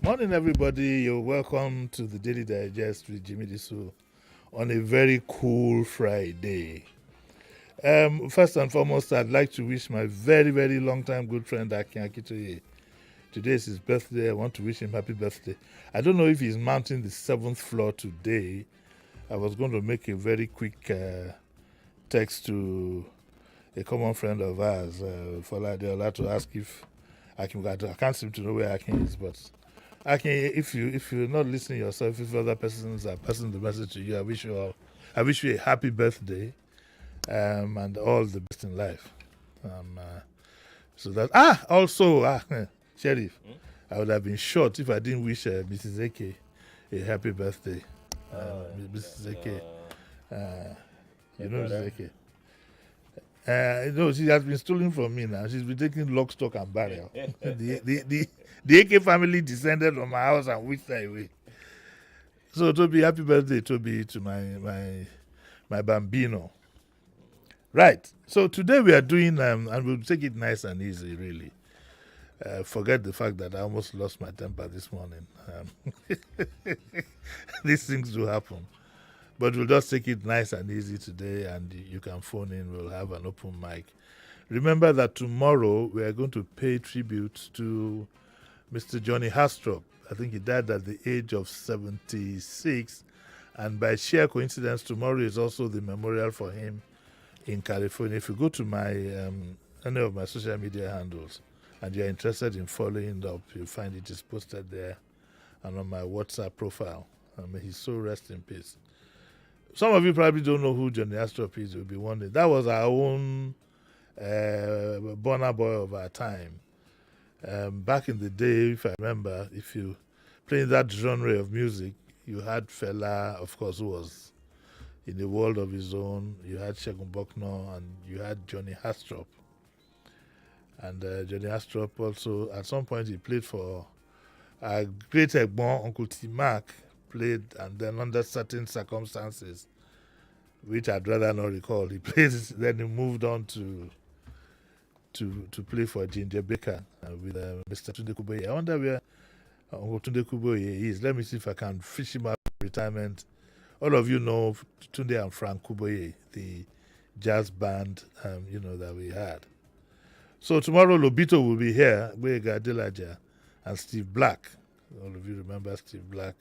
Morning, everybody. You're welcome to the Daily Digest with Jimi Disu on a very cool Friday. First and foremost, I'd like to wish my very, very long-time good friend Akin Akitoye. Today is his birthday. I want to wish him happy birthday. I don't know if he's mounting the 7th floor today. I was going to make a very quick text to a common friend of ours, Fola Adeola, to ask if Akin got to. I can't seem to know where Akin is, but Akin, if you're not listening yourself, if other persons are passing the message to you, I wish you a happy birthday, and all the best in life. So that also Sheriff, I would have been short if I didn't wish Mrs. Eke a happy birthday. Mrs. Eke, you know Mrs. Eke. No, she has been stolen from me now. She's been taking lock, stock, and barrel. The AK family descended from my house and whisked her away. So, Toby, happy birthday, Toby, to my bambino. Right. So today we are doing, and we'll take it nice and easy, really. Forget the fact that I almost lost my temper this morning. These things do happen. But we'll just take it nice and easy today, and you can phone in. We'll have an open mic. Remember that tomorrow we are going to pay tribute to Mr. Johnny Harrop. I think he died at the age of 76. And by sheer coincidence, tomorrow is also the memorial for him in California. If you go to my any of my social media handles and you're interested in following up, you'll find it is posted there and on my WhatsApp profile. May his soul rest in peace. Some of you probably don't know who Johnny Harrop is. You'll be wondering. That was our own Burna Boy of our time. Back in the day, if I remember, if you playing that genre of music, you had Fela, of course, who was in a world of his own. You had Segun Bokno, and you had Johnny Harrop. And Johnny Harrop also, at some point, he played for our great Egbon, Uncle T. Mac, played, and then under certain circumstances, which I'd rather not recall, he played. Then he moved on to play for Ginger Baker with Mr. Tunde Kuboye. I wonder where Uncle Tunde Kuboye is. Let me see if I can fish him out of retirement. All of you know Tunde and Frank Kuboye, the jazz band, that we had. So tomorrow Lobito will be here, Gwega Delaja, and Steve Black. All of you remember Steve Black,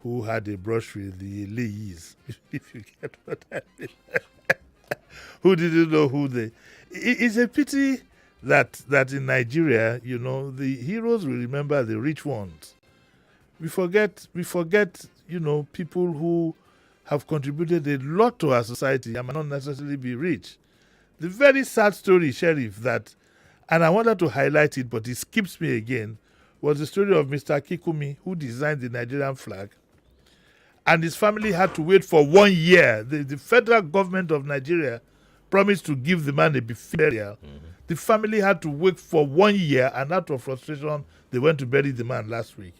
who had a brush with the Lees, if you get what I mean. Who didn't know who they... It's a pity that in Nigeria, the heroes will remember the rich ones. We forget, people who have contributed a lot to our society and might not necessarily be rich. The very sad story, Sheriff, and I wanted to highlight it, but it skips me again, was the story of Mr. Kikumi, who designed the Nigerian flag. And his family had to wait for 1 year. The federal government of Nigeria promised to give the man a burial. Mm-hmm. The family had to wait for 1 year, and out of frustration, they went to bury the man last week.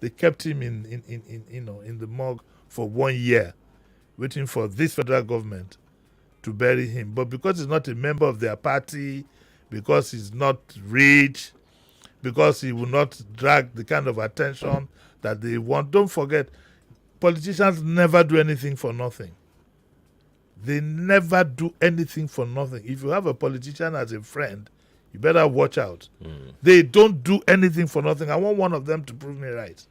They kept him in the morgue for 1 year, waiting for this federal government to bury him. But because he's not a member of their party, because he's not rich, because he will not drag the kind of attention that they want. Don't forget, politicians never do anything for nothing. They never do anything for nothing. If you have a politician as a friend, you better watch out. They don't do anything for nothing. I want one of them to prove me right.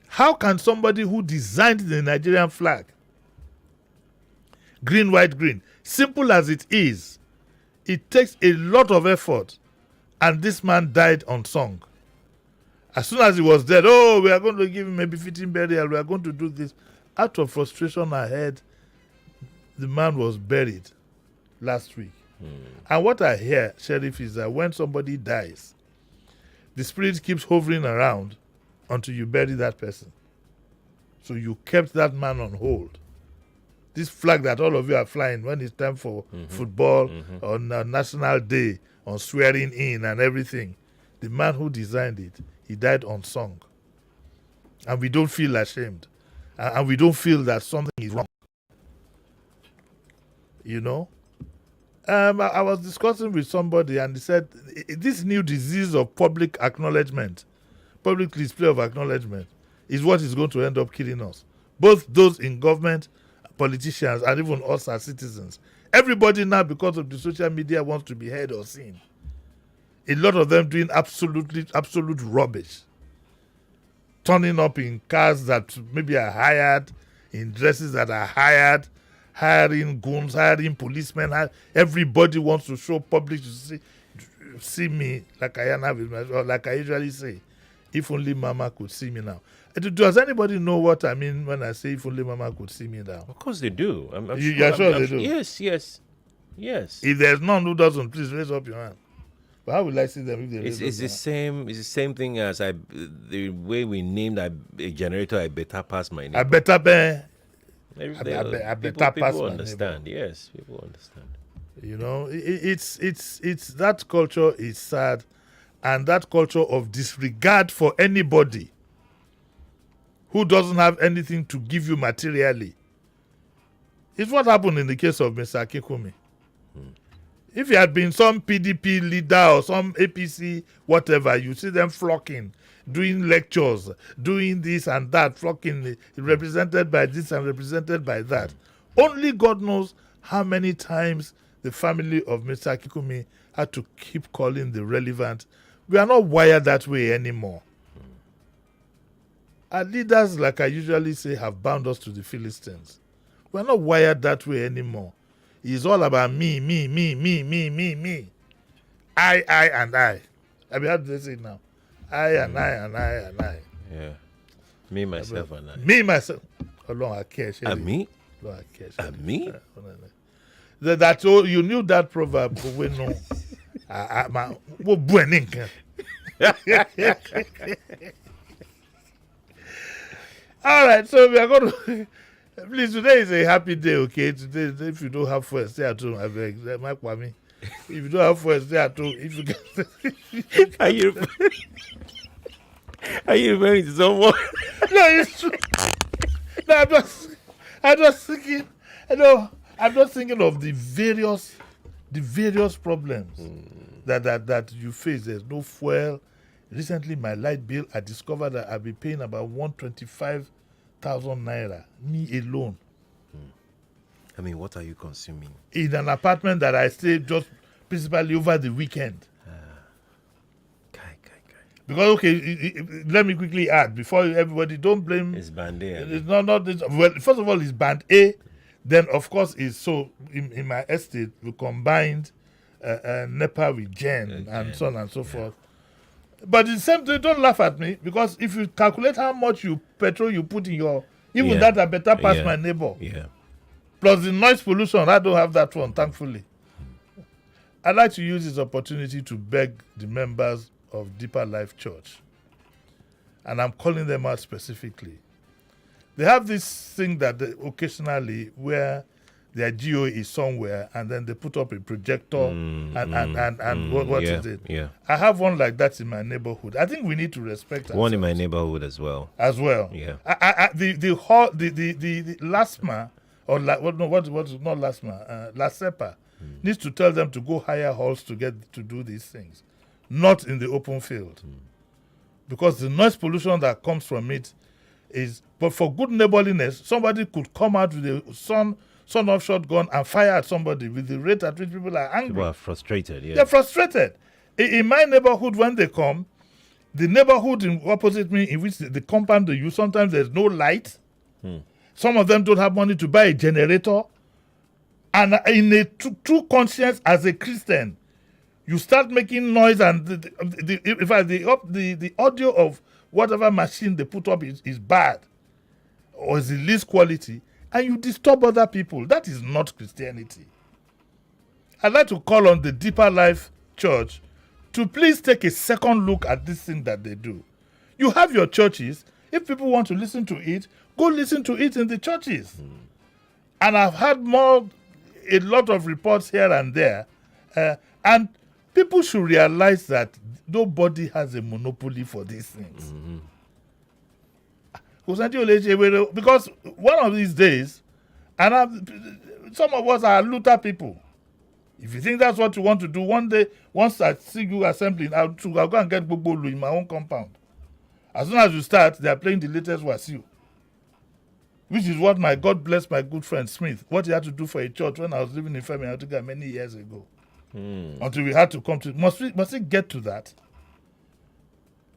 How can somebody who designed the Nigerian flag, green, white, green, simple as it is, it takes a lot of effort, and this man died unsung. As soon as he was dead, we are going to give him a befitting burial, we are going to do this. Out of frustration ahead, the man was buried last week. And what I hear, Sheriff, is that when somebody dies, the spirit keeps hovering around until you bury that person. So you kept that man on hold. This flag that all of you are flying when it's time for football, on National Day, on swearing in and everything, the man who designed it, he died unsung. And we don't feel ashamed. And we don't feel that something is wrong. I was discussing with somebody and he said this new disease of public acknowledgement, public display of acknowledgement, is what is going to end up killing us. Both those in government, politicians, and even us as citizens. Everybody now, because of the social media, wants to be heard or seen. A lot of them doing absolute rubbish. Turning up in cars that maybe are hired, in dresses that are hired, hiring goons, hiring policemen. Everybody wants to show public to see me like I am, or like I usually say, if only Mama could see me now. Does anybody know what I mean when I say if only Mama could see me now? Of course they do. You're sure they do? Yes. If there's none who doesn't, please raise up your hand. But how will I see them if they raise up It's the same. It's the same thing as the way we named a generator. I better pass my name. I better pass People my understand. neighbor. Yes, people understand. You know, it's that culture is sad, and that culture of disregard for anybody who doesn't have anything to give you materially. It's what happened in the case of Mr. Kikumi. If he had been some PDP leader or some APC, whatever, you see them flocking, doing lectures, doing this and that, flocking, represented by this and represented by that. Only God knows how many times the family of Mr. Kikumi had to keep calling the relevant. We are not wired that way anymore. Our leaders, like I usually say, have bound us to the Philistines. We are not wired that way anymore. It's all about me. I, and I. I mean, how do they say it now? I, and I. Yeah. Me, myself, and I. Me, myself. Ọlọ́run akẹ́ ṣe. And me? Ọlọ́run akẹ́ ṣe. And me? That you knew that proverb, but we know. Wo bu ẹ ní nǹkan. All right, so we are going to. Please, today is a happy day, okay? Today, if you don't have fuel, stay at home. I beg, Mike Kwame. If you don't have fuel, stay at home. If you can. Are you referring to someone? No, it's true. No, I'm just thinking. I'm just thinking of the various problems that you face. There's no fuel. Recently, my light bill, I discovered that I'll be paying about 125,000 naira, me alone. I mean, what are you consuming? In an apartment that I stay just principally over the weekend. Because, okay, let me quickly add, before everybody, don't blame... It's band A. It's not well, first of all, it's band A. Then, of course, it's so, in my estate, we combined NEPA with Gen and so on and so forth. But the same thing, don't laugh at me, because if you calculate how much petrol you put in your... Even that I better pass my neighbor. Yeah. Plus the noise pollution, I don't have that one, thankfully. I'd like to use this opportunity to beg the members of Deeper Life Church, and I'm calling them out specifically. They have this thing that occasionally where their GO is somewhere and then they put up a projector and what is it? Yeah. I have one like that in my neighborhood. I think we need to respect one in my neighborhood as well. Yeah. The LASMA or not LASMA, LASEPA needs to tell them to go hire halls to do these things, not in the open field, because the noise pollution that comes from it is. But for good neighborliness, somebody could come out with a son-off shotgun and fire at somebody with the rate at which people are angry. People are frustrated. Yeah, they're frustrated. In my neighborhood, when they come, the neighborhood opposite me, in which the compound they use, sometimes there's no light. Some of them don't have money to buy a generator. And in a true conscience as a Christian, you start making noise, and the audio of whatever machine they put up is bad or is the least quality, and you disturb other people. That is not Christianity. I'd like to call on the Deeper Life Church to please take a second look at this thing that they do. You have your churches. If people want to listen to it, go listen to it in the churches. And I've had a lot of reports here and there, and people should realize that nobody has a monopoly for these things. Because one of these days, some of us are looter people. If you think that's what you want to do, one day, once I see you assembling, I'll go and get Gbogbo in my own compound. As soon as you start, they are playing the latest Wasiu. Which is what my God bless my good friend Smith, what he had to do for a church when I was living in Femi Antiga many years ago. Until we had to come to, must it get to that?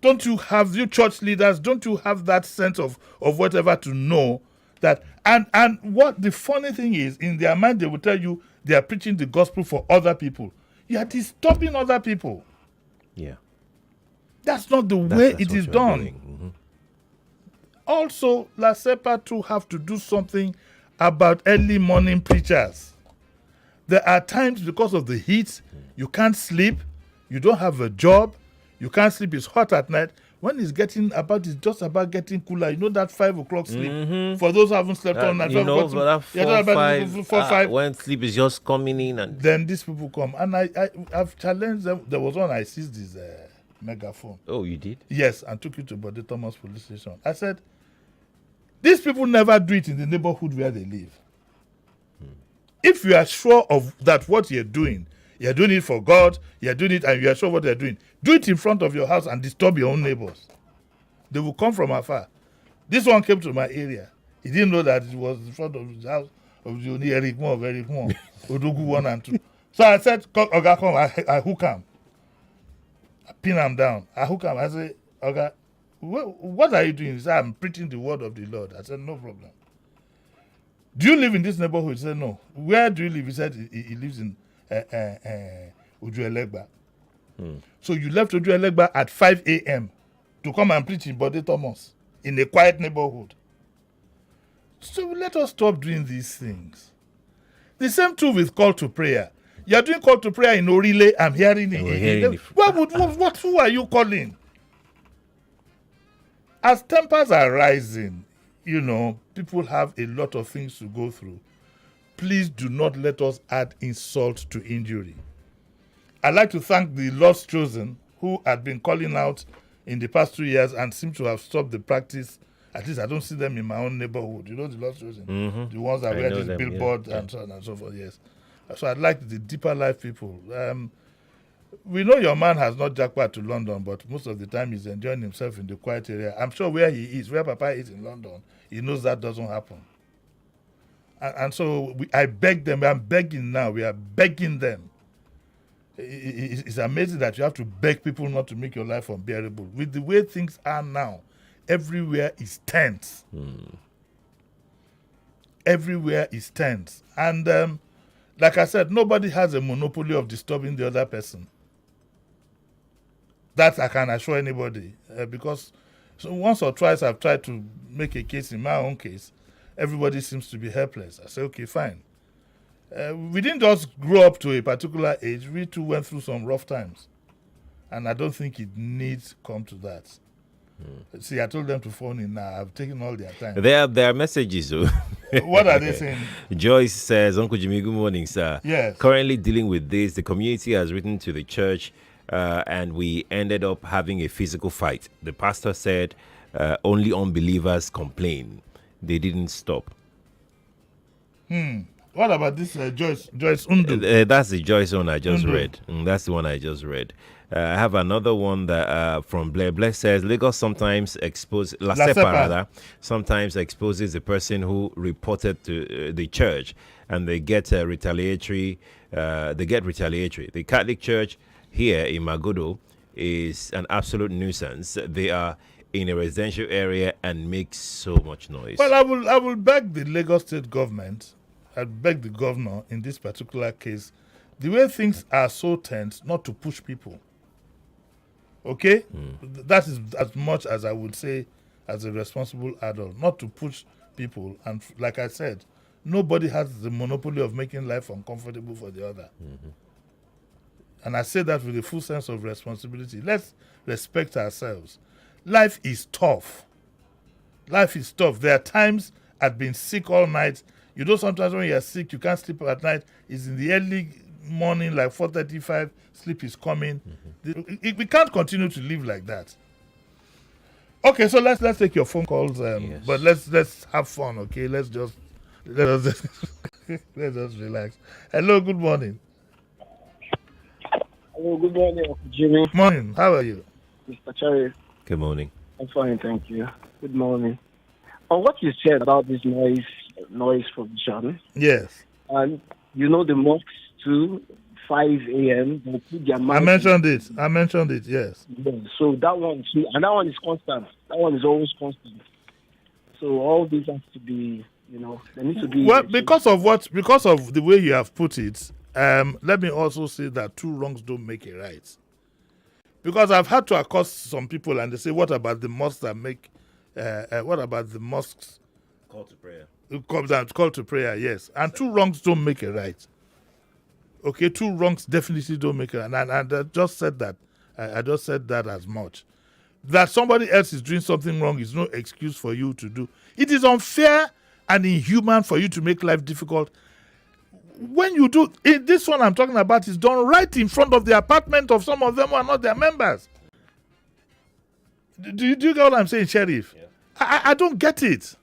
Don't you have, you church leaders, don't you have that sense of whatever to know that, and what the funny thing is, in their mind they will tell you they are preaching the gospel for other people. You are disturbing other people. Yeah. That's not the way it is done. Also, La Sepa too have to do something about early morning preachers. There are times because of the heat, you can't sleep, you don't have a job, you can't sleep, it's hot at night. When it's just about getting cooler, you know that 5 o'clock sleep. For those who haven't slept all night, you know, that 4, 5, when sleep is just coming in, and then these people come. And I've challenged them. There was one I seized his megaphone. Oh, you did? Yes, and took it to Bode Thomas police station. I said, these people never do it in the neighborhood where they live. If you are sure of that what you're doing it for God, you're doing it and you are sure what they're doing, do it in front of your house and disturb your own neighbors. They will come from afar. This one came to my area. He didn't know that it was in front of his house of the Eric Moore, Odogu 1 and 2. So I said, Oga, come, I hook him. I pin him down. I hook him. I say, Oga, what are you doing? He said, I'm preaching the word of the Lord. I said, no problem. Do you live in this neighborhood? He said, no. Where do you live? He said, he lives in Ujuelegba. So you left Ujuelegba at 5 a.m. to come and preach in Bode Thomas in a quiet neighborhood. So let us stop doing these things. The same too with call to prayer. You are doing call to prayer in Orile. I'm hearing it. Who are you calling? As tempers are rising, people have a lot of things to go through. Please do not let us add insult to injury. I'd like to thank the Lord's chosen who had been calling out in the past 2 years and seem to have stopped the practice. At least I don't see them in my own neighborhood. You know the Lord's chosen? The ones that wear this billboard and so on and so forth, yes. So I'd like the deeper life people. We know your man has not jackpot to London, but most of the time he's enjoying himself in the quiet area. I'm sure where he is, where Papa is in London, he knows that doesn't happen. And so I beg them, I'm begging now, we are begging them. It's amazing that you have to beg people not to make your life unbearable. With the way things are now, everywhere is tense. Everywhere is tense. And like I said, nobody has a monopoly of disturbing the other person. That I can assure anybody. Because once or twice I've tried to make a case in my own case, everybody seems to be helpless. I say, okay, fine. We didn't just grow up to a particular age. We too went through some rough times. And I don't think it needs come to that. See, I told them to phone in now. I've taken all their time. There are messages. What are they saying? Joyce says, Uncle Jimmy, good morning, sir. Yes. Currently dealing with this. The community has written to the church and we ended up having a physical fight. The pastor said only unbelievers complain. They didn't stop. What about this Joyce Undu? That's the Joyce one I just read. That's the one I just read. I have another one that from Blair. Blair says Lagos sometimes exposes La Sepa rather sometimes exposes the person who reported to the church, and they get retaliatory. The Catholic Church here in Magodo is an absolute nuisance. They are in a residential area and make so much noise. Well, I will beg the Lagos State government. I beg the governor in this particular case, the way things are so tense, not to push people. Okay? That is as much as I would say as a responsible adult, not to push people. And like I said, nobody has the monopoly of making life uncomfortable for the other. And I say that with a full sense of responsibility. Let's respect ourselves. Life is tough. Life is tough. There are times I've been sick all night. You know, sometimes when you're sick, you can't sleep at night. It's in the early morning, like 4:35, sleep is coming. We can't continue to live like that. Okay, so let's take your phone calls, Yes. but let's have fun, okay? Let us just relax. Hello, good morning. Hello, good morning, Uncle Jimmy. Morning. How are you? Mr. Cherry. Good morning. I'm fine, thank you. Good morning. On what you said about this noise provision, Yes. and the mosques too, 5 a.m. They put their I mic. mentioned it. Yes. Yeah, so that one too, and that one is constant. That one is always constant. So all these has to be, they need to be. Well, because of the way you have put it, let me also say that two wrongs don't make a right. Because I've had to accost some people and they say, what about the mosques that make, what about the mosques? Call to prayer. Call to prayer, yes. And two wrongs don't make a right. Okay, two wrongs definitely don't make a right. And I just said that. I just said that as much. That somebody else is doing something wrong is no excuse for you to do. It is unfair and inhuman for you to make life difficult. When you do this one I'm talking about is done right in front of the apartment of some of them who are not their members. Do you get what I'm saying, Sheriff? Yeah. I don't get it.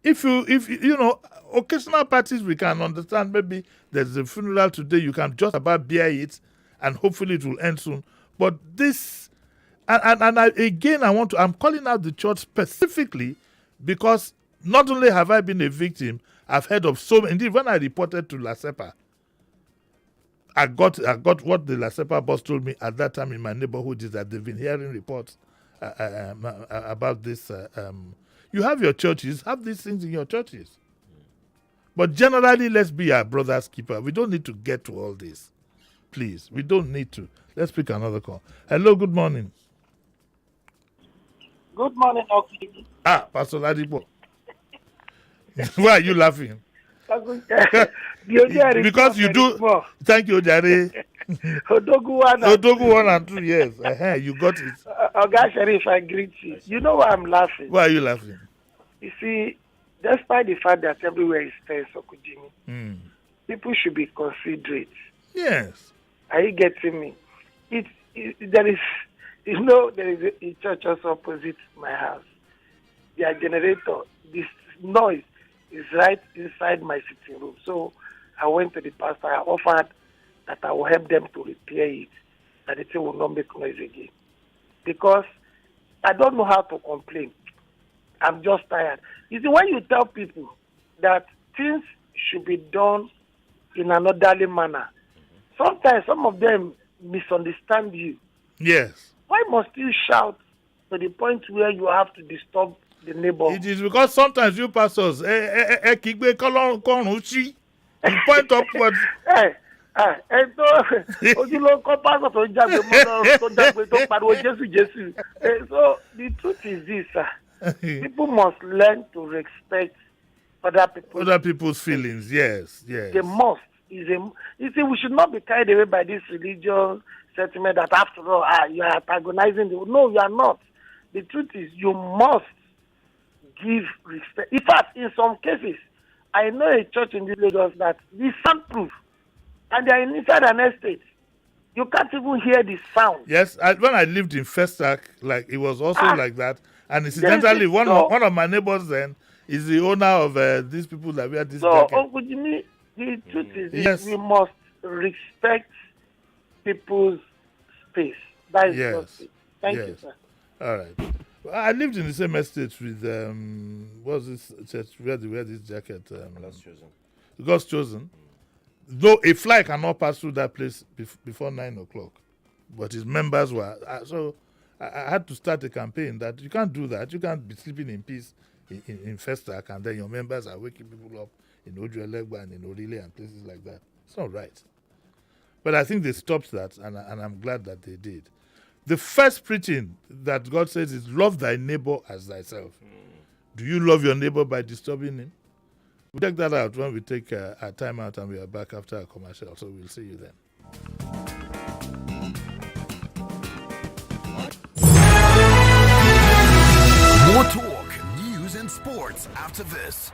If occasional parties we can understand, maybe there's a funeral today, you can just about bear it and hopefully it will end soon. But this I'm calling out the church specifically because not only have I been a victim, I've heard of so many. Indeed, when I reported to La Sepa, I got what the La Sepa boss told me at that time in my neighborhood is that they've been hearing reports about this. You have your churches, have these things in your churches. But generally, let's be our brother's keeper. We don't need to get to all this. Please, we don't need to. Let's pick another call. Hello, good morning. Good morning, Oki. Pastor Ladipo. Why are you laughing? Because you do. Thank you, Jare. Odogu 1 and 2, yes. You got it. Oga Sheriff, I greet you. You know why I'm laughing? Why are you laughing? You see, despite the fact that everywhere is tense, Okujimi, people should be considerate. Yes. Are you getting me? There is a church also opposite my house. Their generator, this noise is right inside my sitting room. So I went to the pastor. I offered that I will help them to repair it, that the thing will not make noise again. Because I don't know how to complain. I'm just tired. You see, when you tell people that things should be done in an orderly manner, sometimes some of them misunderstand you. Yes. Why must you shout to the point where you have to disturb the neighbor? It is because sometimes you pastors, you point upwards. So the truth is this, people must learn to respect other people's feelings. Yes. They must. You see, we should not be carried away by this religious sentiment that after all, you are antagonizing the. No, you are not. The truth is, you must give respect. In fact, in some cases, I know a church in this Lagos that is soundproof, and they are inside an estate. You can't even hear the sound. Yes, when I lived in Festac, like it was also like that. And incidentally, one of my neighbors then is the owner of these people that wear this jacket. So, Uncle Jimmy, the truth is this, we must respect people's space. That is just it. Thank you, sir. All right. I lived in the same estate with what's this church where they wear this jacket? God's chosen. Though a fly cannot pass through that place before 9 o'clock, but his members were. So I had to start a campaign that you can't do that. You can't be sleeping in peace in Festac and then your members are waking people up in Ojuelegba and in Orile and places like that. It's not right. But I think they stopped that, and I'm glad that they did. The first preaching that God says is love thy neighbor as thyself. Do you love your neighbor by disturbing him? We'll check that out when we take our time out and we are back after our commercial. So we'll see you then. More talk, news and sports after this.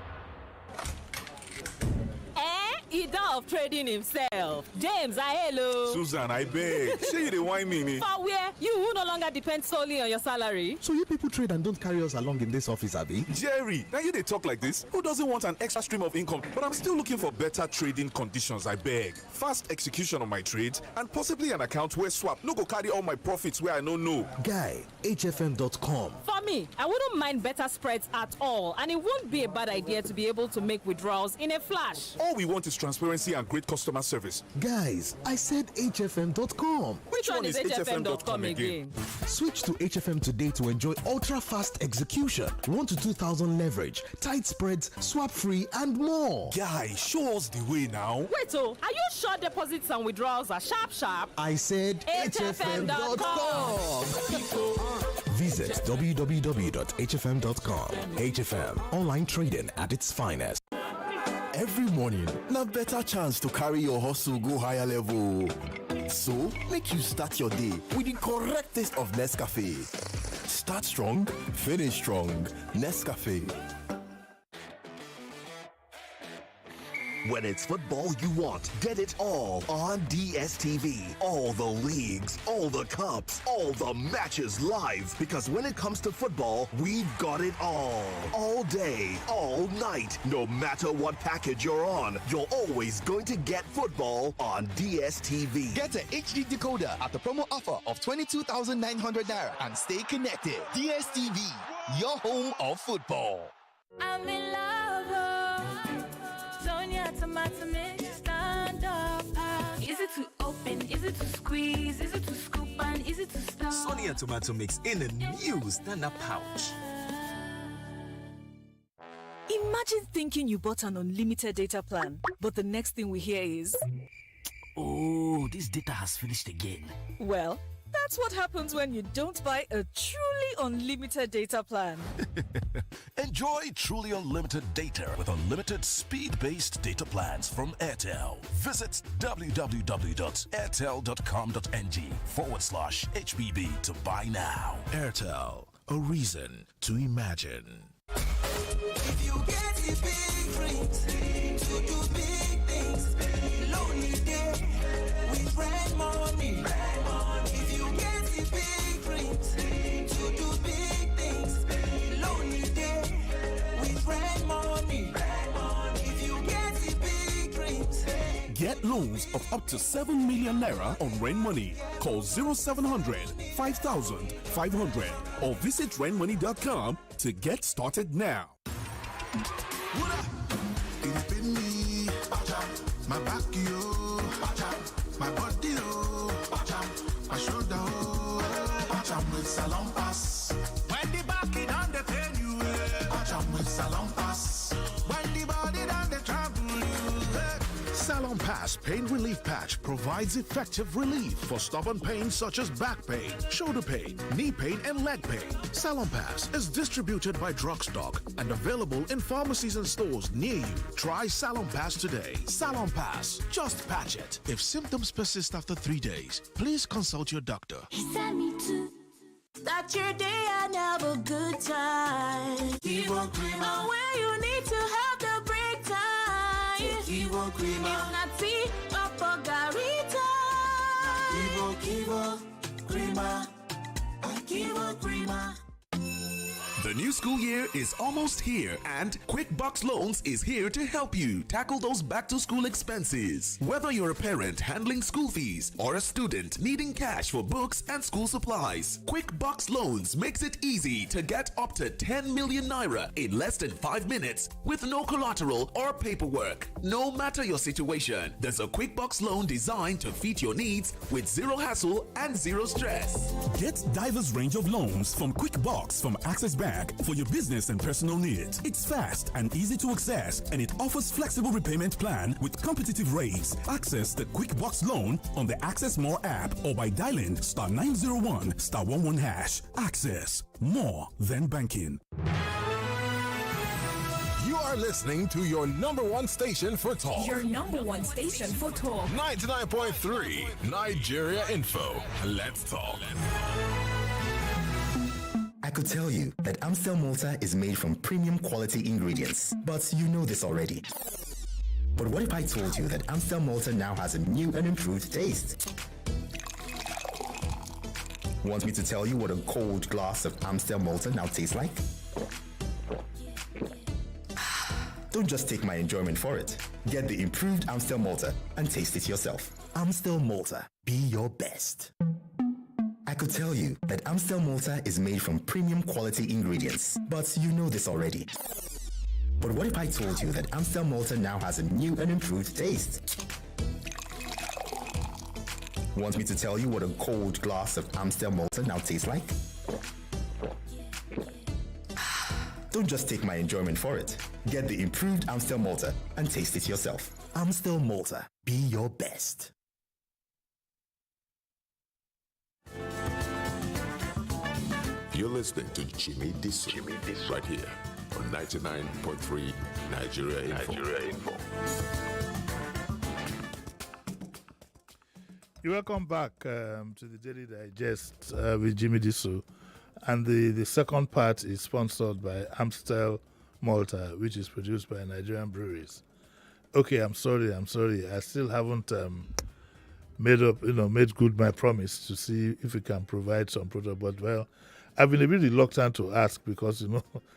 Ida of trading himself. James, hello. Susan, I beg. Say you dey whine me. For where? You who no longer depend solely on your salary. So you people trade and don't carry us along in this office, Abi? Jerry, now you dey talk like this? Who doesn't want an extra stream of income? But I'm still looking for better trading conditions, I beg. Fast execution on my trades and possibly an account where swap no go carry all my profits where I no know. Guy, hfm.com. For me, I wouldn't mind better spreads at all, and it won't be a bad idea to be able to make withdrawals in a flash. All we want is transparency and great customer service. Guys, I said hfm.com. Which one is hfm.com again? Switch to HFM today to enjoy ultra-fast execution, 1 to 2,000 leverage, tight spreads, swap-free, and more. Guy, show us the way now. Wait, are you sure deposits and withdrawals are sharp? I said hfm.com. Visit www.hfm.com. HFM, online trading at its finest. Every morning, na better chance to carry your hustle go higher level. So, make you start your day with the correct taste of Nescafe. Start strong, finish strong. Nescafe. When it's football you want, get it all on DSTV. All the leagues, all the cups, all the matches live. Because when it comes to football, we've got it all. All day, all night. No matter what package you're on, you're always going to get football on DSTV. Get an HD decoder at the promo offer of 22,900 Naira and stay connected. DSTV, your home of football. I'm in love. Tomato mix, stand up. Easy to open, easy to squeeze, easy to scoop and easy to stir. Sonia tomato mix in a new stand-up pouch. Imagine thinking you bought an unlimited data plan, but the next thing we hear is, oh, this data has finished again. Well, that's what happens when you don't buy a truly unlimited data plan. Enjoy truly unlimited data with unlimited speed-based data plans from Airtel. Visit www.airtel.com.ng/HBB to buy now. Airtel, a reason to imagine. If you get the big dreams to do big things, lonely day with red money. If you get the big dreams to do big things, lonely day with red money. If you get the big dreams. Get loans of up to 7 million naira on Rain Money. Call 0700 5000 500 or visit rainmoney.com to get started now. It's been me, my back, my body, my shoulder, with Salon Pass. When the back is on the pain you, with Salon Pass. When the body on the trouble you. Salon Pass Pain Relief Patch provides effective relief for stubborn pain such as back pain, shoulder pain, knee pain, and leg pain. Salon Pass is distributed by Drugstock and available in pharmacies and stores near you. Try Salon Pass today. Salon Pass, just patch it. If symptoms persist after 3 days, please consult your doctor. Start your day and have a good time. Kivo Krima. Where you need to have the break time. Kivo Krima. If not tea, Papa Garita. Kivo Krima. Kivo Krima. The new school year is almost here, and Quick Box Loans is here to help you tackle those back-to-school expenses. Whether you're a parent handling school fees or a student needing cash for books and school supplies, Quick Box Loans makes it easy to get up to 10 million naira in less than 5 minutes with no collateral or paperwork. No matter your situation, there's a Quick Box loan designed to fit your needs with zero hassle and zero stress. Get diverse range of loans from Quick Box from Access Bank for your business and personal needs. It's fast and easy to access, and it offers flexible repayment plan with competitive rates. Access the Quick Box loan on the Access More app or by dialing *901 *11#. Access, more than banking. You are listening to your number one station for talk. Your number one station for talk. 99.3 Nigeria Info. Let's talk. I could tell you that Amstel Malta is made from premium quality ingredients, but you know this already. But what if I told you that Amstel Malta now has a new and improved taste? Want me to tell you what a cold glass of Amstel Malta now tastes like? Don't just take my enjoyment for it. Get the improved Amstel Malta and taste it yourself. Amstel Malta. Be your best. I could tell you that Amstel Malta is made from premium quality ingredients, but you know this already. But what if I told you that Amstel Malta now has a new and improved taste? Want me to tell you what a cold glass of Amstel Malta now tastes like? Don't just take my enjoyment for it. Get the improved Amstel Malta and taste it yourself. Amstel Malta. Be your best. You're listening to Jimi Disu, right here on 99.3 Nigeria Info. You're welcome back to the Daily Digest with Jimi Disu. And the second part is sponsored by Amstel Malta, which is produced by Nigerian breweries. Okay, I'm sorry. I still haven't made good my promise to see if we can provide some product. But, well, I've been a bit reluctant to ask because,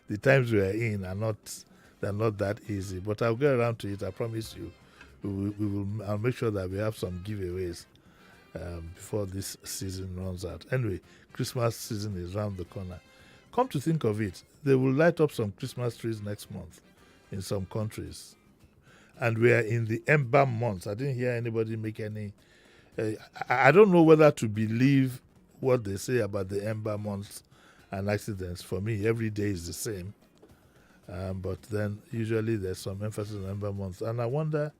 the times we are in they're not that easy. But I'll get around to it, I promise you. I'll make sure that we have some giveaways before this season runs out. Anyway, Christmas season is round the corner. Come to think of it, they will light up some Christmas trees next month in some countries. And we are in the Ember months. I didn't hear anybody make any... I don't know whether to believe what they say about the Ember months and accidents. For me, every day is the same. But then usually there's some emphasis on Ember months. And I wonder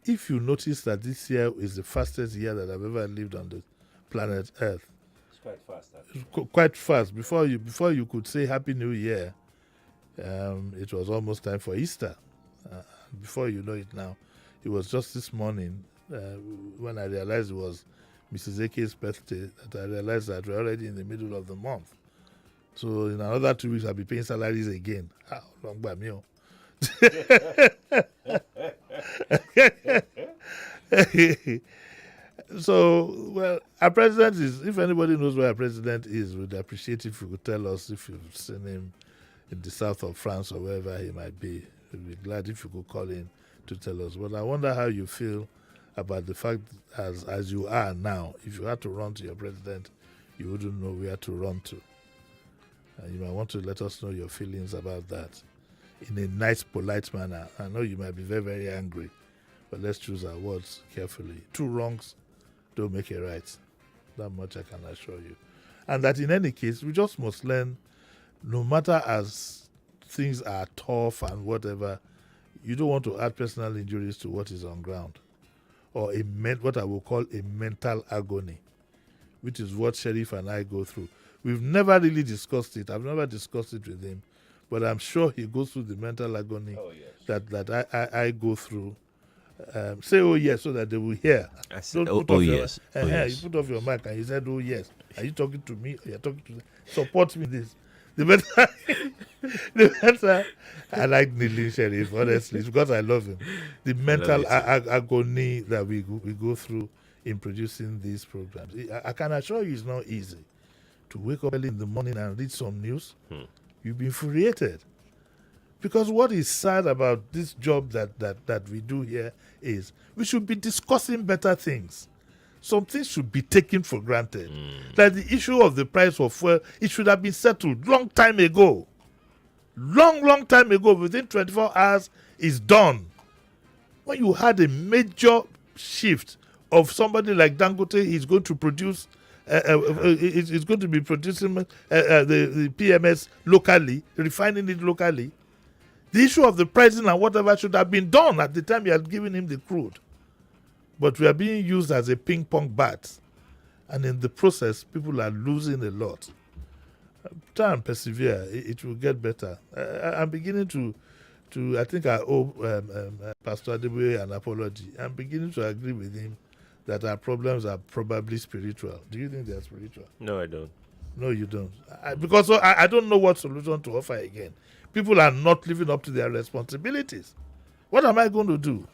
if you notice that this year is the fastest year that I've ever lived on the planet Earth. It's quite fast. It's quite fast. Before you could say Happy New Year, it was almost time for Easter. Before you know it now, it was just this morning when I realized it was Mrs. Ake's birthday that I realized that we're already in the middle of the month. So in another 2 weeks, I'll be paying salaries again. Long by me. So, well, our president is, if anybody knows where our president is, we'd appreciate if you could tell us if you've seen him in the south of France or wherever he might be. We'd be glad if you could call in to tell us. But I wonder how you feel about the fact as you are now. If you had to run to your president, you wouldn't know where to run to. You might want to let us know your feelings about that in a nice, polite manner. I know you might be very, very angry, but let's choose our words carefully. 2 wrongs don't make a right. That much I can assure you. And that in any case, we just must learn, no matter as things are tough and whatever, you don't want to add personal injuries to what is on ground. Or what I will call a mental agony, which is what Sheriff and I go through. We've never really discussed it. I've never discussed it with him. But I'm sure he goes through the mental agony that I go through. Say, oh, yes, so that they will hear. I said, yes. You put off your mic and you said, oh, yes. Are you talking to me? Or you're talking to them? Support me this. The better, I like Nili Sheriff, honestly, it's because I love him. The mental agony that we go through in producing these programs. I can assure you it's not easy to wake up early in the morning and read some news. You'll be infuriated. Because what is sad about this job that we do here is we should be discussing better things. Some things should be taken for granted. Like the issue of the price of fuel, it should have been settled long time ago. Long time ago, within 24 hours, it's done. When you had a major shift of somebody like Dangote, he's going to produce, it's going to be producing the PMS locally, refining it locally. The issue of the pricing and whatever should have been done at the time you had given him the crude. But we are being used as a ping pong bat. And in the process, people are losing a lot. Try and persevere. It will get better. I'm beginning to I think I owe Pastor Adeboye an apology. I'm beginning to agree with him that our problems are probably spiritual. Do you think they are spiritual? No, I don't. No, you don't. Because I don't know what solution to offer again. People are not living up to their responsibilities. What am I going to do?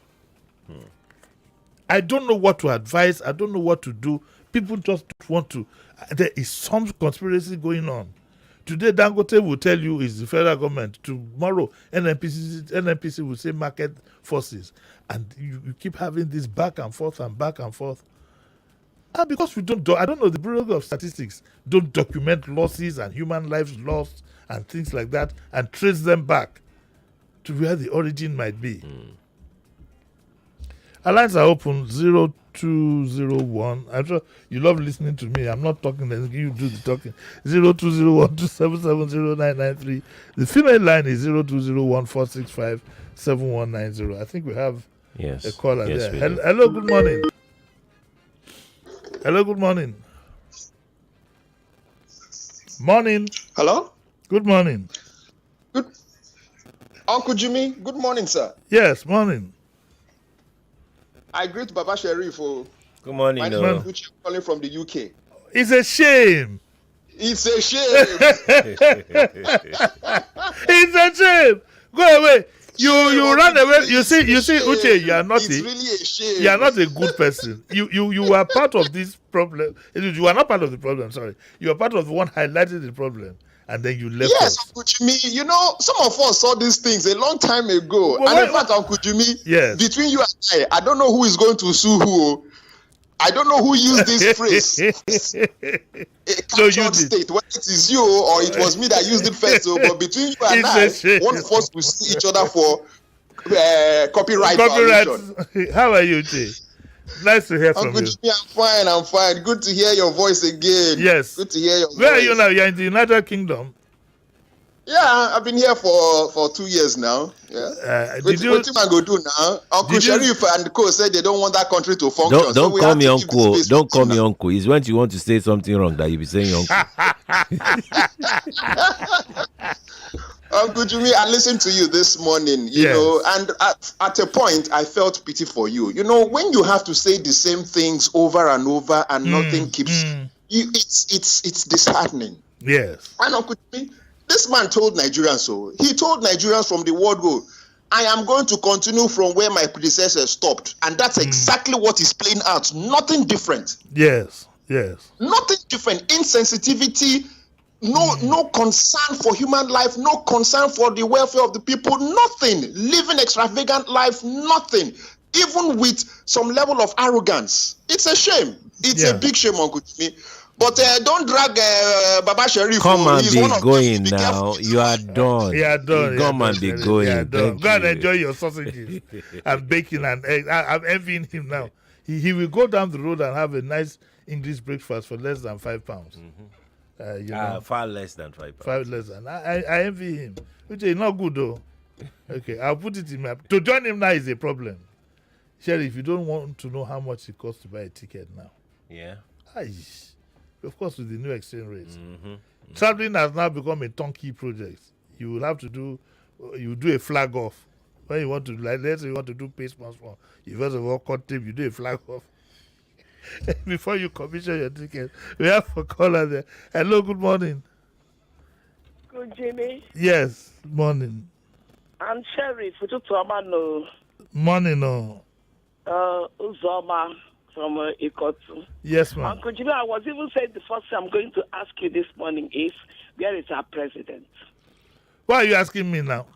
I don't know what to advise. I don't know what to do. People just don't want to. There is some conspiracy going on. Today, Dangote will tell you it's the federal government. Tomorrow, NNPC will say market forces. And you keep having this back and forth and back and forth. And because we don't, I don't know, the Bureau of Statistics don't document losses and human lives lost and things like that and trace them back to where the origin might be. Lines are open 0201. I'm sure you love listening to me. I'm not talking, then you do the talking. 0201 277 The female line is 0201 465 7190. I think we have a caller there. Hello, good morning. Hello, good morning. Morning. Hello? Good morning. Good. Uncle Jimmy, good morning, sir. Yes, morning. I greet Baba Sherif. Good morning. My name is Uche, calling from the UK. It's a shame. It's a shame. It's a shame. Go away. You run away. You see, Uche, you are not really a shame. You are not a good person. You are part of this problem. You are not part of the problem, sorry. You are part of the one highlighting the problem. And then you left us. Uncle Jimmy, you know, some of us saw these things a long time ago. Well, and in fact, Uncle Jimmy, between you and I don't know who is going to sue who. I don't know who used this phrase. A captured state, whether it is you or it was me that used it first. But between you and I, one of us will sue each other for copyright violation. How are you, Jay? Nice to hear from you. Jimmy, I'm fine. Good to hear your voice again. Yes. Good to hear your voice. Where are you now? You're in the United Kingdom? Yeah, I've been here for 2 years now. Yeah. What am I going to do now? Uncle Sharif and Co said they don't want that country to function. Don't call me uncle. Don't call me uncle. It's when you want to say something wrong that you be saying uncle. Uncle Jimmy, I listened to you this morning, you know, and at a point I felt pity for you. You know, when you have to say the same things over and over and nothing keeps you, it's disheartening. Yes. And Uncle Jimmy, this man told Nigerians so. He told Nigerians from the word go, I am going to continue from where my predecessors stopped. And that's exactly what is playing out. Nothing different. Yes, yes. Nothing different. Insensitivity, no concern for human life, no concern for the welfare of the people, nothing. Living extravagant life, nothing. Even with some level of arrogance. It's a shame. It's a big shame, Uncle Jimmy. But don't drag Baba Sherif. Come and be going now. You are done. You are done. Come and be going. Go and enjoy your sausages and bacon and eggs. I'm envying him now. He will go down the road and have a nice English breakfast for less than £5. You know, far less than £5. Far less than. I envy him. Which is not good though. Okay, I'll put it in my. To join him now is a problem. Sheriff, you don't want to know how much it costs to buy a ticket now. Yeah. Of course, with the new exchange rates. Traveling has now become a turnkey project. You will have to do a flag off. When you want to, like, let's say you want to do face mask one, you first of all cut tape, you do a flag off. Before you commission your ticket. We have a caller there. Hello, good morning. Good, Jimmy. Yes, morning. I'm Sheriff. Morning, no. Uzoma from Ikotu. Yes, ma'am. Uncle Jimmy, I was even saying the first thing I'm going to ask you this morning is, where is our president? Why are you asking me now?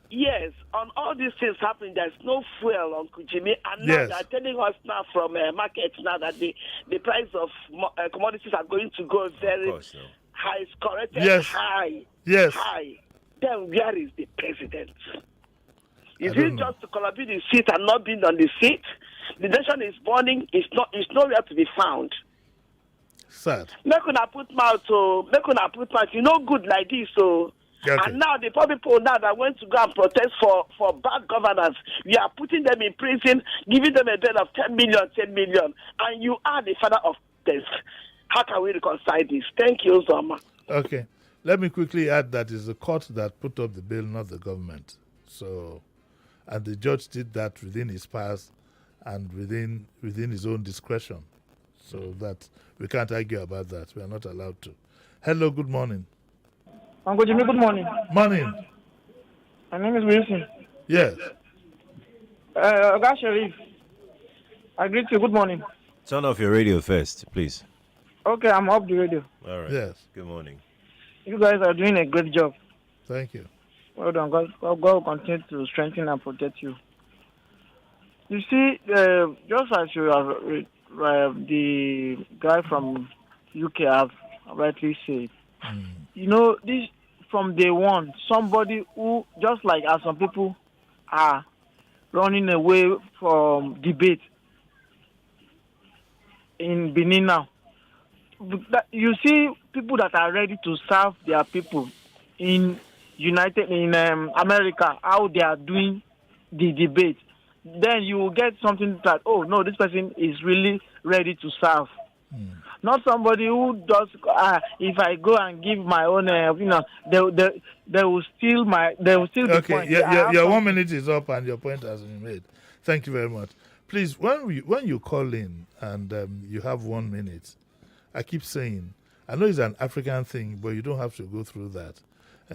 Yes, on all these things happening, there's no fuel, Uncle Jimmy, and now they're telling us now from markets now that the price of commodities are going to go very high. It's corrected high. Yes. High. Then where is the president? Is it just to collapse the seat and not being on the seat? The nation is burning. It's nowhere to be found. Sad. Make una put mouth. You know, good like this. So. Okay. And now the poor people now that went to go and protest for bad governance, we are putting them in prison, giving them a bail of 10 million, and you are the father of this. How can we reconcile this? Thank you, Zoma. Okay. Let me quickly add that it's the court that put up the bill, not the government. So, and the judge did that within his powers and within his own discretion. So that we can't argue about that. We are not allowed to. Hello, good morning. Uncle Jimmy, good morning. Morning. My name is Wilson. Yes. Oga Sharif, I greet you. Good morning. Turn off your radio first, please. Okay, I'm off the radio. All right. Yes. Good morning. You guys are doing a great job. Thank you. Well done. God will continue to strengthen and protect you. You see, just as you have, the guy from UK have rightly said, you know, this from day one, somebody who, just like as some people are running away from debate in Benin now, you see people that are ready to serve their people in America, how they are doing the debate. Then you will get something that, oh no, this person is really ready to serve. Not somebody who does. If I go and give my own, they will steal the point. Your 1 minute is up and your point has been made. Thank you very much. Please, when you call in and you have 1 minute, I keep saying, I know it's an African thing, but you don't have to go through that.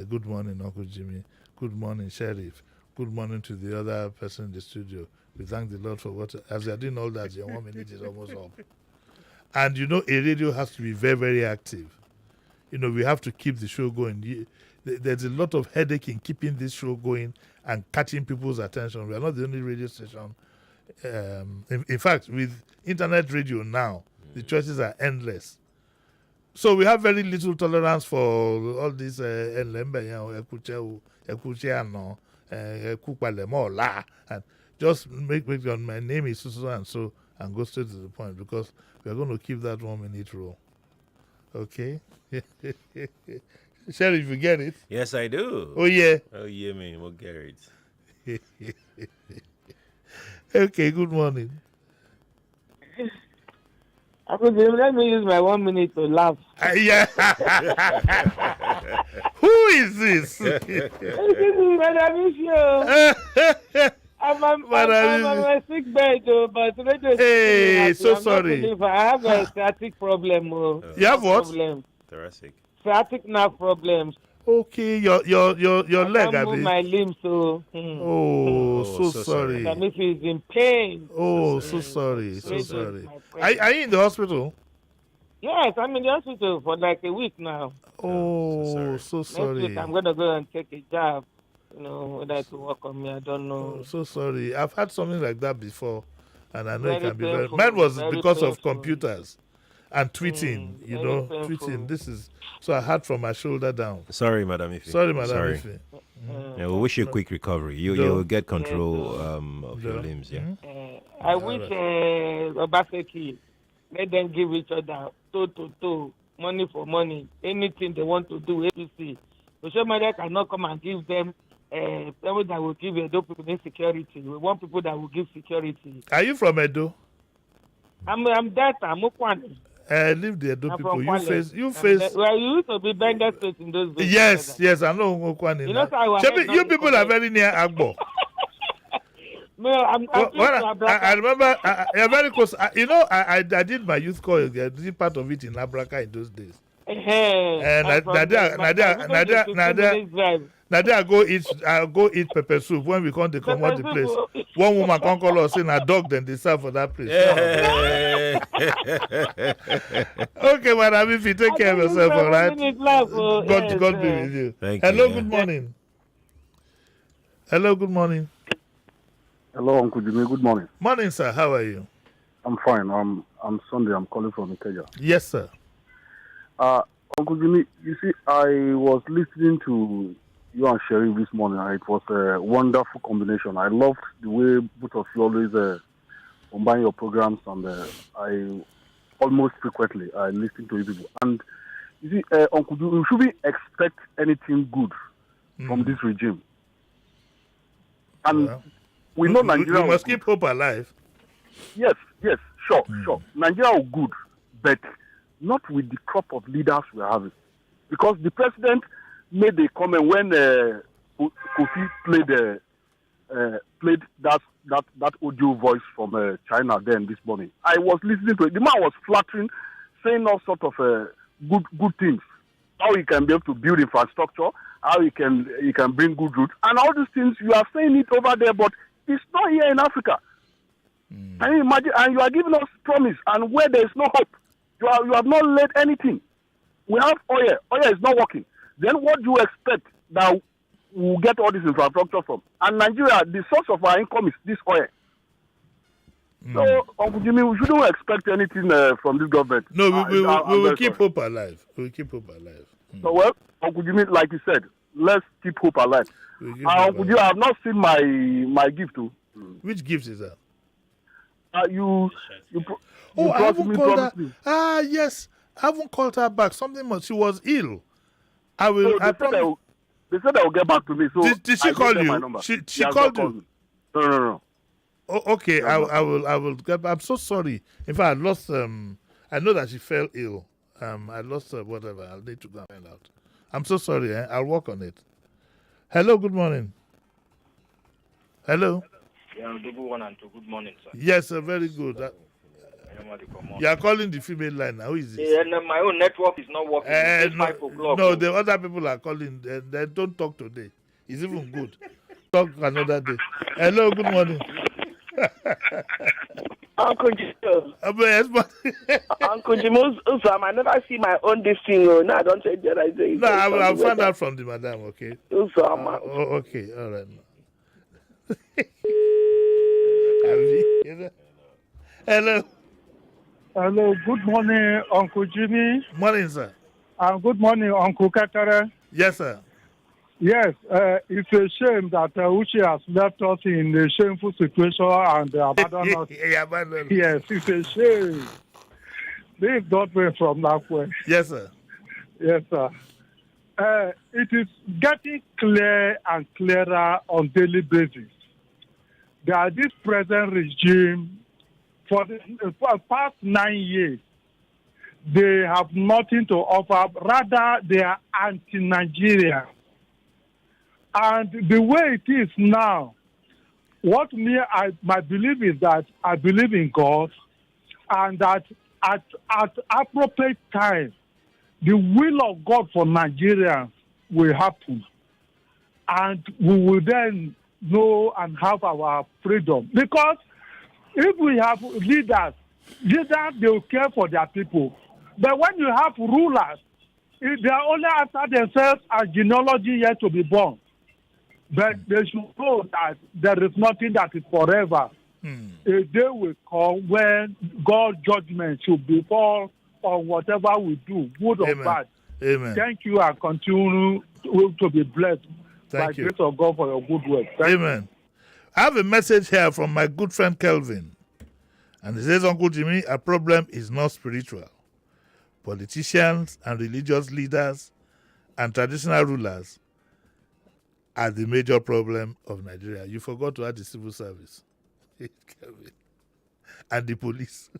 Good morning, Uncle Jimmy. Good morning, Sheriff. Good morning to the other person in the studio. We thank the Lord for what. As you're doing all that, your 1 minute is almost up. And you know, a radio has to be very, very active. You know, we have to keep the show going. There's a lot of headache in keeping this show going and catching people's attention. We are not the only radio station. In fact, with internet radio now, the choices are endless. So we have very little tolerance for all this and just make my name is so and so and go straight to the point, because we are going to keep that 1 minute rule. Okay? Sheriff, you get it? Yes, I do. Oh, yeah. Oh, yeah, man. We'll get it. Okay, good morning. Let me use my 1 minute to laugh. Yeah. Who is this? This is Madam I'm on my sick bed, but hey, so sorry. I have a sciatic problem. You have what? Thoracic. Sciatic nerve problems. Okay, your leg. I can't move my limbs, so. So sorry. That means he's in pain. Oh, so sorry. So sorry. Are you in the hospital? Yes, I'm in the hospital for like a week now. Oh, so sorry. Next week I'm gonna go and take a jab. You know, whether to work on me, I don't know. Oh, so sorry. I've had something like that before, and I know it can be painful, Mine was very because painful. of computers and tweeting. Tweeting. This is so I had from my shoulder down. Sorry, Madam Ife. Sorry, Madam Ife. Yeah, we wish you a quick recovery. You will get control of your limbs. Yeah. I wish Obaseki let them give each other toe, money for money, anything they want to do. APC. Social media cannot come and give them. People that will give Edo people insecurity. We want people that will give security. Are you from Edo? I'm that. I'm Okwani. Leave the Edo people. You face. Well, you used to be Bender State in those days. Yes, I know Okwani. You know, you people are very near Agbo. No, I remember. You're very close. I did my youth call. I did part of it in Abraka in those days. And Nadia go eat pepper soup. When we come to come out the place, one woman come call us saying a dog, then they serve for that place. Okay, madam, if you take care of yourself, all right. God be with you. Hello, good morning. Hello, good morning. Hello, Uncle Jimmy. Good morning. Morning, sir. How are you? I'm fine. I'm Sunday. I'm calling from Ikeja. Yes, sir. Uncle Jimmy, you see, I was listening to you and Sherry this morning, and it was a wonderful combination. I loved the way both of you always combine your programs, and I almost frequently I listen to you people. And you see, Uncle Jimmy, should we expect anything good from this regime? And we know Nigeria. We must keep hope alive. Yes, sure. Nigeria is good, but not with the crop of leaders we are having. Because the president made a comment when Kofi played that audio voice from China then this morning. I was listening to it. The man was flattering, saying all sorts of good things. How he can be able to build infrastructure, how he can bring good roots. And all these things, you are saying it over there, but It's not here in Africa. Can you imagine? And you are giving us promise, and where there is no hope, you have not laid anything. We have oil. Oil is not working. Then what do you expect that we'll get all this infrastructure from? And Nigeria, the source of our income is this oil. So, Uncle Jimmy, we shouldn't expect anything from this government. No, we will keep hope alive. We will keep hope alive. So, well, Uncle Jimmy, like you said, let's keep hope alive. Uncle Jimmy, I have not seen my gift too. Which gift is that? You I haven't called her. Yes, I haven't called her back. Something much. She was ill. I will. So they said they will get back to me. So did she call you? She called you. No. Oh, okay, I will get back. I'm so sorry. In fact, I lost. I know that she fell ill. I lost whatever. I'll need to go and find out. I'm so sorry. I'll work on it. Hello. Good morning. Hello. Yeah, good morning, sir. Yes, very good. You are calling the female line now. Who is this? Yeah, my own network is not working. It's 5 o'clock. No, the other people are calling. They don't talk today. It's even good. Talk another day. Hello, good morning. Uncle Jimo. Yes, but Uncle Jimo, I never see my own this thing. No, I don't say that. I say. No, I'll find out from the madam, okay? Okay, all right. Hello. Hello, good morning, Uncle Jimmy. Morning, sir. And good morning, Uncle Kakare. Yes, sir. Yes, it's a shame that Uche has left us in a shameful situation and abandoned us. Yes, it's a shame. They've not been from that way. Yes, sir. Yes, sir. It is getting clear and clearer on daily basis that this present regime, for the past 9 years, they have nothing to offer. Rather, they are anti-Nigerian. And the way it is now, my belief is that I believe in God, and that at appropriate time, the will of God for Nigerians will happen. And we will then know and have our freedom. Because if we have leaders, they will care for their people. But when you have rulers, they are only after themselves and genealogy yet to be born. But they should know that there is nothing that is forever. A day will come when God's judgment should be fall on whatever we do, good or bad. Amen. Thank you, and continue to be blessed by Thank you. grace of God for your good work. Amen. I have a message here from my good friend Kelvin. And he says, Uncle Jimmy, a problem is not spiritual. Politicians and religious leaders and traditional rulers are the major problem of Nigeria. You forgot to add the civil service. And the police.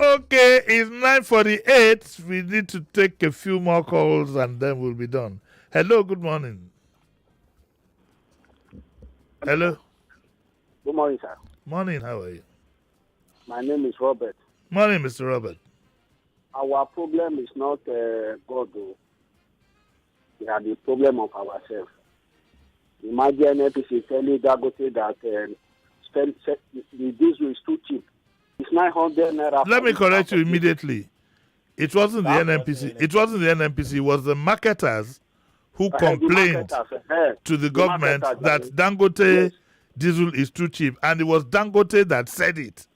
Okay, it's 9:48. We need to take a few more calls and then we'll be done. Hello, good morning. Hello. Good morning, sir. Morning, how are you? My name is Robert. Morning, Mr. Robert. Our problem is not God, though. We have the problem of ourselves. Imagine NPC telling Dagote that the diesel is too cheap. It's 900 naira. Let me correct you immediately. It wasn't the NNPC. It wasn't the NNPC. It was the marketers who complained to the government that Dangote diesel is too cheap. And it was Dangote that said it.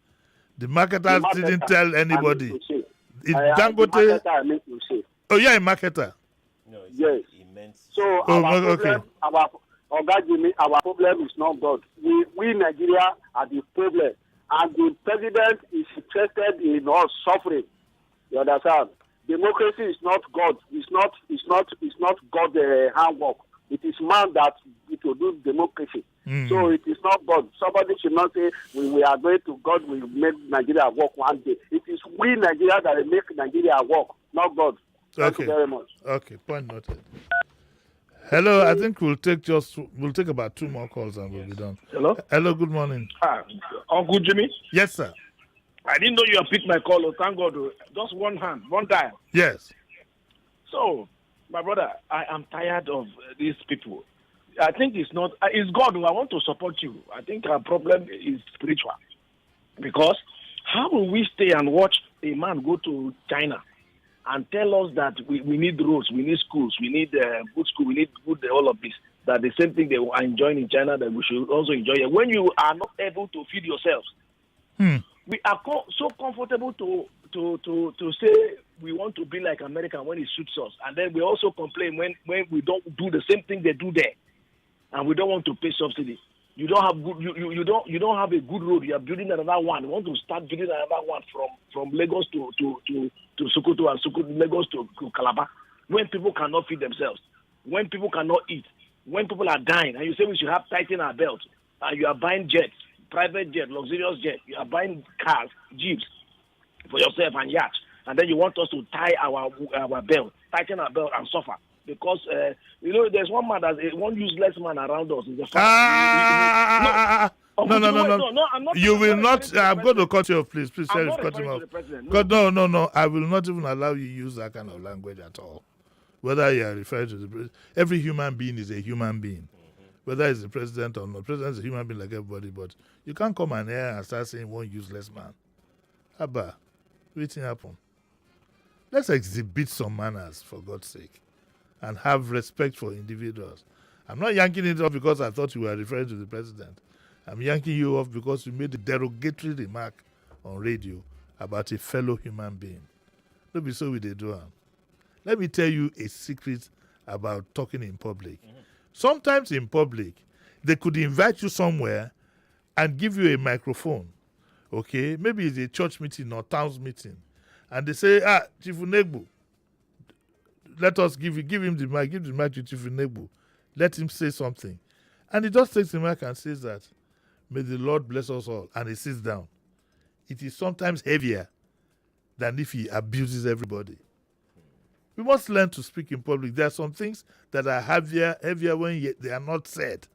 The marketers didn't tell anybody. It's Dangote. Oh, yeah, a marketer. No, yes. So our problem is not God. We Nigeria are the problem. And the president is interested in us suffering. You understand? Democracy is not God. It's not God handwork. It is man that will do democracy. So it is not God. Somebody should not say we are going to God will make Nigeria work one day. It is we Nigeria that will make Nigeria work, not God. Thank you very much. Okay, point noted. Hello, I think we'll take about 2 more calls and we'll be done. Hello? Hello, good morning. Uncle Jimmy? Yes, sir. I didn't know you had picked my call. Oh, thank God. Just one hand, one dial. Yes. So, My brother, I am tired of these people. I think it's not. It's God who I want to support you. I think our problem is spiritual. Because how will we stay and watch a man go to China and tell us that we need roads, we need schools, we need good school, we need good all of this, that the same thing they are enjoying in China that we should also enjoy here. When you are not able to feed yourselves, we are so comfortable to say we want to be like America when it suits us, and then we also complain when we don't do the same thing they do there, and we don't want to pay subsidy. You don't have good. You don't have a good road. You are building another one. You want to start building another one from Lagos to Sokoto and Sokoto Lagos to Calabar. When people cannot feed themselves, when people cannot eat, when people are dying, and you say we should have tighten our belt, and you are buying jets, private jet, luxurious jet. You are buying cars, jeeps for yourself and yachts, and then you want us to tie our belt, tighten our belt, and suffer. Because, there's one man, one useless man around us. No, I'm not. You will not. I'm going to cut you off, please. Please, Sheriff, cut him off. No. I will not even allow you to use that kind of language at all. Whether you are referring to the president, every human being is a human being. Whether it's the president or not, the president is a human being like everybody. But you can't come in here and start saying one useless man. Abba, what happened? Let's exhibit some manners, for God's sake, and have respect for individuals. I'm not yanking it off because I thought you were referring to the president. I'm yanking you off because you made a derogatory remark on radio about a fellow human being. Don't be so with the do. Let me tell you a secret about talking in public. Sometimes in public, they could invite you somewhere and give you a microphone. Okay? Maybe it's a church meeting or town's meeting. And they say, Chief Unegbu, let us give him the mic. Give the mic to Chief Unegbu. Let him say something. And he just takes the mic and says that, may the Lord bless us all. And he sits down. It is sometimes heavier than if he abuses everybody. We must learn to speak in public. There are some things that are heavier when they are not said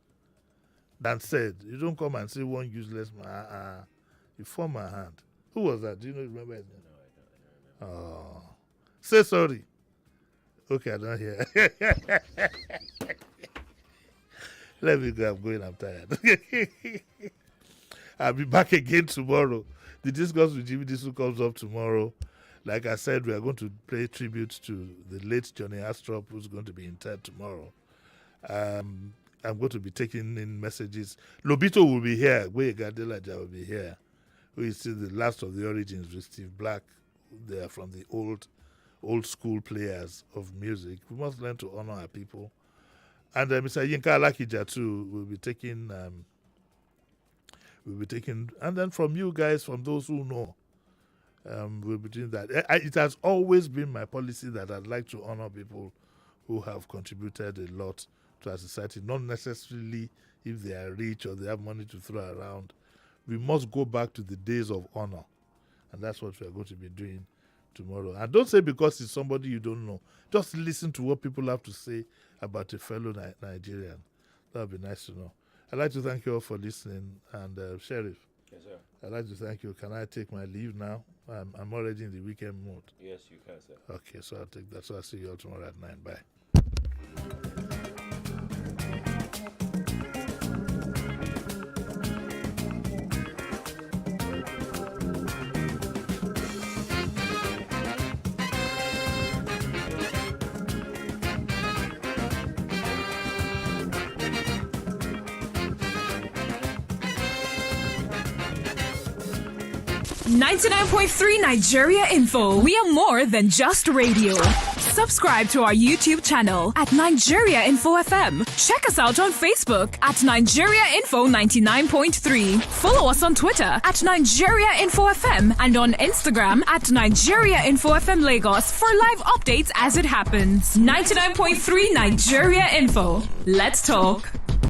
than said. You don't come and say one useless man. You form my hand. Who was that? Do you remember his name? No, I don't remember. Oh. Say sorry. Okay, I don't hear. Let me go. I'm going. I'm tired. I'll be back again tomorrow. The Discuss with Jimi Disu comes up tomorrow. Like I said, we are going to pay tribute to the late Johnny Astrop, who's going to be interred tomorrow. I'm going to be taking in messages. Lobito will be here. Gweye Gadelaja will be here. Who is still the last of the origins with Steve Black. They are from the old school players of music. We must learn to honor our people. And Mr. Yinka Alakija too will be taking. And then from you guys, from those who know, we'll be doing that. It has always been my policy that I'd like to honor people who have contributed a lot to our society, not necessarily if they are rich or they have money to throw around. We must go back to the days of honor, and that's what we are going to be doing tomorrow. And don't say because it's somebody you don't know. Just listen to what people have to say about a fellow Nigerian. That would be nice to know. I'd like to thank you all for listening. And Sheriff, yes, sir. I'd like to thank you. Can I take my leave now? I'm already in the weekend mode. Yes, you can, sir. Okay, so I'll take that. So I'll see you all tomorrow at 9. Bye. 99.3 Nigeria Info. We are more than just radio. Subscribe to our YouTube channel at Nigeria Info FM. Check us out on Facebook at Nigeria Info 99.3. Follow us on Twitter at Nigeria Info FM and on Instagram at Nigeria Info FM Lagos for live updates as it happens. 99.3 Nigeria Info. Let's talk.